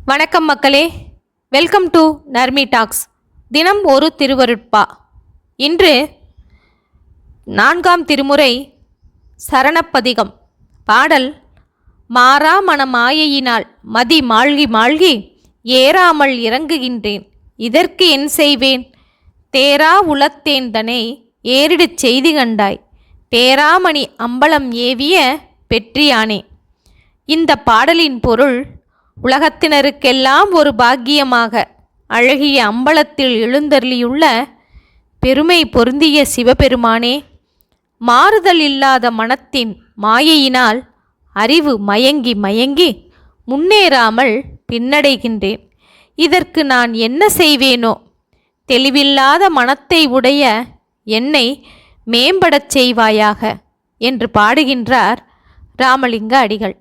வணக்கம் மக்களே, welcome to Narmi tax. தினம் ஒரு திருவருட்பா. இன்று 4ஆம் திருமுறை சரணப்பதிகம். பாடல்: மாறா மன மாயையினால் மதி மாழ்கி மாழ்கி ஏறாமல் இறங்குகின்றேன், இதற்கு என் செய்வேன்? தேரா உளத்தேந்தனை ஏறிடுச் செய்தி கண்டாய், பேராமணி அம்பலம் ஏவிய பெற்றியானே. இந்த பாடலின் பொருள்: உலகத்தினருக்கெல்லாம் ஒரு பாக்கியமாக அழகிய அம்பலத்தில் எழுந்தருளியுள்ள பெருமை பொருந்திய சிவபெருமானே, மாறுதல் இல்லாத மனத்தின் மாயையினால் அறிவு மயங்கி மயங்கி முன்னேறாமல் பின்னடைகின்றேன். இதற்கு நான் என்ன செய்வேனோ? தெளிவில்லாத மனத்தை உடைய என்னை மேம்படச் செய்வாயாக என்று பாடுகின்றார் ராமலிங்க அடிகள்.